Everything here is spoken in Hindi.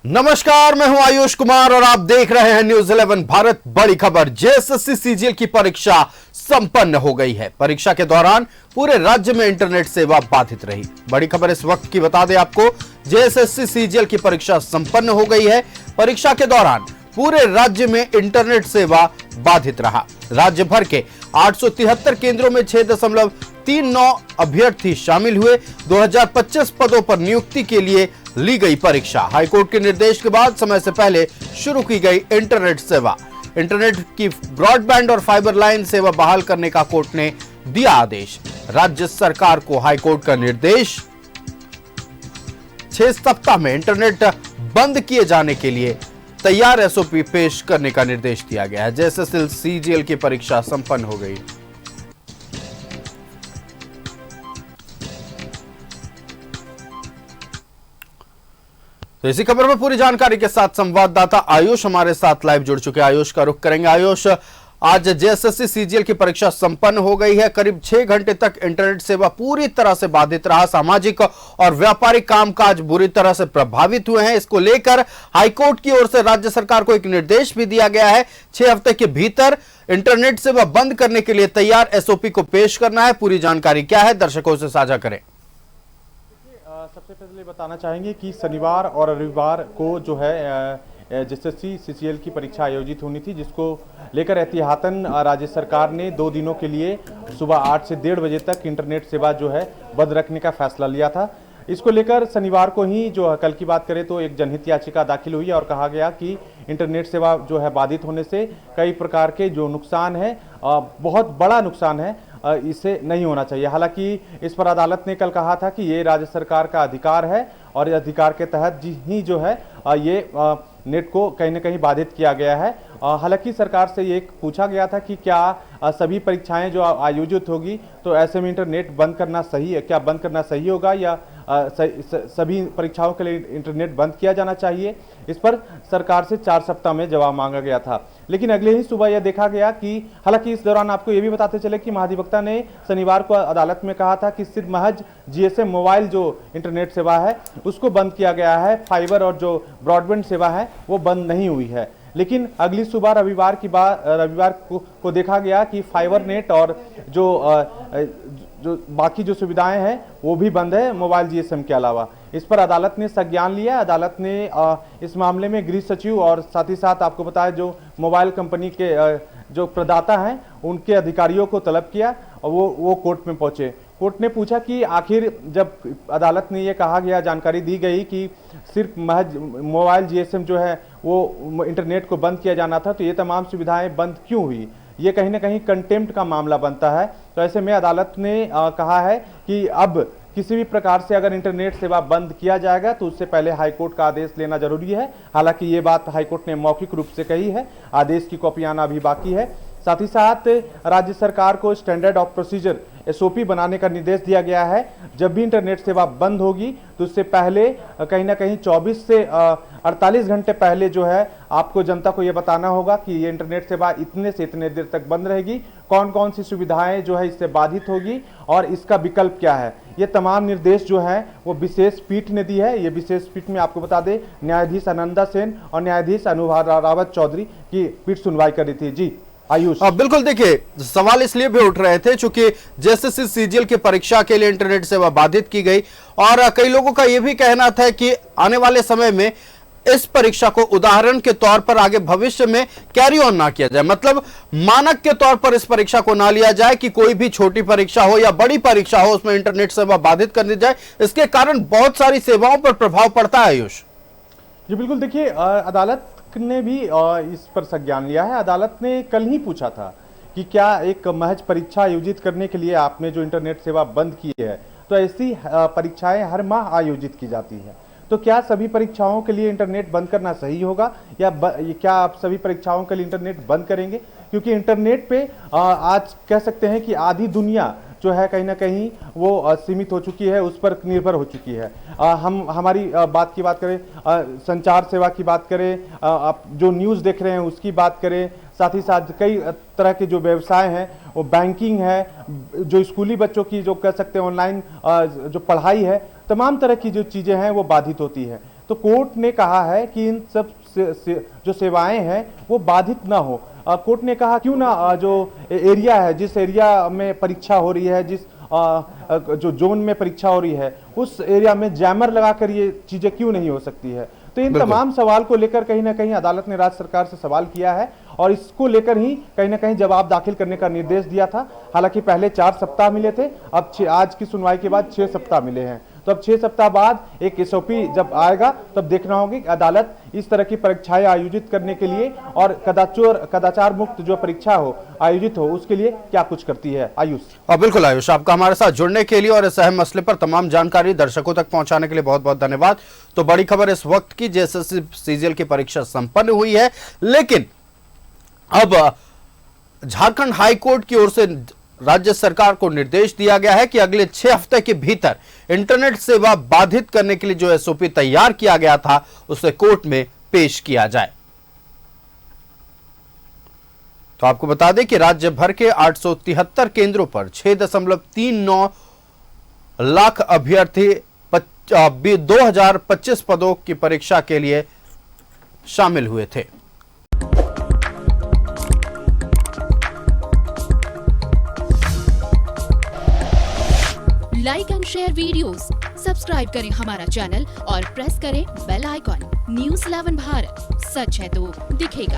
नमस्कार, मैं हूं आयुष कुमार और आप देख रहे हैं न्यूज 11 भारत। बड़ी खबर, जेएसएससी सीजीएल की परीक्षा संपन्न हो गई है। परीक्षा के दौरान पूरे राज्य में इंटरनेट सेवा बाधित रही। बड़ी खबर इस वक्त की बता दें आपको, जेएसएससी सीजीएल की परीक्षा संपन्न हो गई है। परीक्षा के दौरान पूरे राज्य में इंटरनेट सेवा बाधित रहा। राज्य भर के 873 केंद्रों में 6.39 अभ्यर्थी शामिल हुए। 2025 पदों पर नियुक्ति के लिए ली गई परीक्षा। हाईकोर्ट के निर्देश के बाद समय से पहले शुरू की गई इंटरनेट सेवा। इंटरनेट की ब्रॉडबैंड और फाइबर लाइन सेवा बहाल करने का कोर्ट ने दिया आदेश। राज्य सरकार को हाईकोर्ट का निर्देश, 6 सप्ताह में इंटरनेट बंद किए जाने के लिए तैयार एसओपी पेश करने का निर्देश दिया गया है। जेएसएससी सीजीएल की परीक्षा संपन्न हो गई। तो इसी खबर में पूरी जानकारी के साथ संवाददाता आयुष हमारे साथ लाइव जुड़ चुके हैं। आयुष का रुख करेंगे। आयुष, आज जेएसएससी सीजीएल की परीक्षा संपन्न हो गई है। करीब 6 घंटे तक इंटरनेट सेवा पूरी तरह से बाधित रहा। सामाजिक और व्यापारिक कामकाज बुरी तरह से प्रभावित हुए हैं। इसको लेकर हाईकोर्ट की ओर से राज्य सरकार को एक निर्देश भी दिया गया है। 6 हफ्ते के भीतर इंटरनेट सेवा बंद करने के लिए तैयार एसओपी को पेश करना है। पूरी जानकारी क्या है, दर्शकों से साझा करें। सबसे पहले बताना चाहेंगे कि शनिवार और रविवार को जो है जेएसएससी सीजीएल की परीक्षा आयोजित होनी थी, जिसको लेकर एहतियातन राज्य सरकार ने 2 दिनों के लिए सुबह 8 से 1:30 बजे तक इंटरनेट सेवा जो है बंद रखने का फैसला लिया था। इसको लेकर शनिवार को ही जो कल की बात करें तो एक जनहित याचिका दाखिल हुई और कहा गया कि इंटरनेट सेवा जो है बाधित होने से कई प्रकार के जो नुकसान है, बहुत बड़ा नुकसान है, इसे नहीं होना चाहिए। हालांकि इस पर अदालत ने कल कहा था कि ये राज्य सरकार का अधिकार है और इस अधिकार के तहत ही जो है ये नेट को कहीं ना कहीं बाधित किया गया है। हालांकि सरकार से ये पूछा गया था कि क्या सभी परीक्षाएं जो आयोजित होगी तो ऐसे में इंटरनेट बंद करना सही है, क्या बंद करना सही होगा या सभी परीक्षाओं के लिए इंटरनेट बंद किया जाना चाहिए। इस पर सरकार से 4 सप्ताह में जवाब मांगा गया था। लेकिन अगले ही सुबह यह देखा गया कि हालांकि इस दौरान आपको ये भी बताते चले कि महाधिवक्ता ने शनिवार को अदालत में कहा था कि सिर्फ महज जीएसएम मोबाइल जो इंटरनेट सेवा है उसको बंद किया गया है, फाइबर और जो ब्रॉडबैंड सेवा है वो बंद नहीं हुई है। लेकिन अगली सुबह रविवार को देखा गया कि फाइबर नेट और जो बाकी जो सुविधाएं हैं वो भी बंद है, मोबाइल जीएसएम के अलावा। इस पर अदालत ने संज्ञान लिया। अदालत ने इस मामले में गृह सचिव और साथ ही साथ आपको बताया जो मोबाइल कंपनी के जो प्रदाता हैं उनके अधिकारियों को तलब किया और वो कोर्ट में पहुंचे। कोर्ट ने पूछा कि आखिर जब अदालत ने ये कहा गया, जानकारी दी गई कि सिर्फ महज मोबाइल जीएसएम जो है वो इंटरनेट को बंद किया जाना था, तो ये तमाम सुविधाएं बंद क्यों हुई। ये कहीं ना कहीं कंटेम्प्ट का मामला बनता है। तो ऐसे में अदालत ने कहा है कि अब किसी भी प्रकार से अगर इंटरनेट सेवा बंद किया जाएगा तो उससे पहले हाईकोर्ट का आदेश लेना जरूरी है। हालांकि ये बात हाईकोर्ट ने मौखिक रूप से कही है, आदेश की कॉपी आना अभी बाकी है। साथ ही साथ राज्य सरकार को स्टैंडर्ड ऑफ प्रोसीजर एसओपी बनाने का निर्देश दिया गया है। जब भी इंटरनेट सेवा बंद होगी तो उससे पहले कहीं ना कहीं 24 से 48 घंटे पहले जो है आपको जनता को ये बताना होगा कि ये इंटरनेट सेवा इतने से इतने देर तक बंद रहेगी, कौन कौन सी सुविधाएं जो है इससे बाधित होगी और इसका विकल्प क्या है। ये तमाम निर्देश जो है वो विशेष पीठ ने दी है। ये विशेष पीठ में आपको बता दें न्यायाधीश अनंदा सेन और न्यायाधीश अनुभव रावत चौधरी की पीठ सुनवाई कर रही थी। जी आयुष। बिल्कुल, देखिए सवाल इसलिए भी उठ रहे थे चूंकि जेएसएससी सीजीएल की परीक्षा के लिए इंटरनेट सेवा बाधित की गई और कई लोगों का यह भी कहना था कि आने वाले समय में इस परीक्षा को उदाहरण के तौर पर आगे भविष्य में कैरी ऑन ना किया जाए, मतलब मानक के तौर पर इस परीक्षा को ना लिया जाए कि कोई भी छोटी परीक्षा हो या बड़ी परीक्षा हो उसमें इंटरनेट सेवा बाधित कर दी जाए। इसके कारण बहुत सारी सेवाओं पर प्रभाव पड़ता है। आयुष जी बिल्कुल, देखिए अदालत ने भी इस पर संज्ञान लिया है। अदालत ने कल ही पूछा था कि क्या एक महज परीक्षा आयोजित करने के लिए आपने जो इंटरनेट सेवा बंद की है तो ऐसी परीक्षाएं हर माह आयोजित की जाती है, तो क्या सभी परीक्षाओं के लिए इंटरनेट बंद करना सही होगा या क्या आप सभी परीक्षाओं के लिए इंटरनेट बंद करेंगे। क्योंकि इंटरनेट पे आज कह सकते हैं कि आधी दुनिया जो है कहीं ना कहीं वो सीमित हो चुकी है, उस पर निर्भर हो चुकी है। हम हमारी बात की बात करें, संचार सेवा की बात करें, आप जो न्यूज़ देख रहे हैं उसकी बात करें, साथ ही साथ कई तरह के जो व्यवसाय हैं, वो बैंकिंग है, जो स्कूली बच्चों की जो कह सकते हैं ऑनलाइन जो पढ़ाई है, तमाम तरह की जो चीज़ें हैं वो बाधित होती है। तो कोर्ट ने कहा है कि इन सब जो सेवाएं हैं वो बाधित ना हो। कोर्ट ने कहा क्यों ना जो एरिया है, जिस एरिया में परीक्षा हो रही है, जिस जो जोन में परीक्षा हो रही है, उस एरिया में जैमर लगाकर ये चीजें क्यों नहीं हो सकती है। तो इन तमाम सवाल को लेकर कहीं ना कहीं अदालत ने राज्य सरकार से सवाल किया है और इसको लेकर ही कहीं ना कहीं जवाब दाखिल करने का निर्देश दिया था। हालांकि पहले 4 सप्ताह मिले थे, अब आज की सुनवाई के बाद 6 सप्ताह मिले हैं। तो अब 6 सप्ताह बाद एक एसओपी जब आएगा तब देखना होगा कि अदालत इस तरह की परीक्षाएं आयोजित करने के लिए और कदाचार मुक्त जो परीक्षा हो आयोजित हो उसके लिए क्या कुछ करती है। आयुष। बिल्कुल आयुष, आपका हमारे साथ जुड़ने के लिए और इस अहम मसले पर तमाम जानकारी दर्शकों तक पहुंचाने के लिए बहुत बहुत धन्यवाद। तो बड़ी खबर इस वक्त की, जेएसएससी सीजीएल की परीक्षा संपन्न हुई है, लेकिन अब झारखंड हाईकोर्ट की ओर से राज्य सरकार को निर्देश दिया गया है कि अगले 6 हफ्ते के भीतर इंटरनेट सेवा बाधित करने के लिए जो एसओपी तैयार किया गया था उसे कोर्ट में पेश किया जाए। तो आपको बता दें कि राज्य भर के 873 केंद्रों पर 6.39 लाख अभ्यर्थी 2025 पदों की परीक्षा के लिए शामिल हुए थे। Like and share videos, subscribe करें हमारा चैनल और प्रेस करें बेल आइकॉन। न्यूज़ 11 भारत, सच है तो दिखेगा।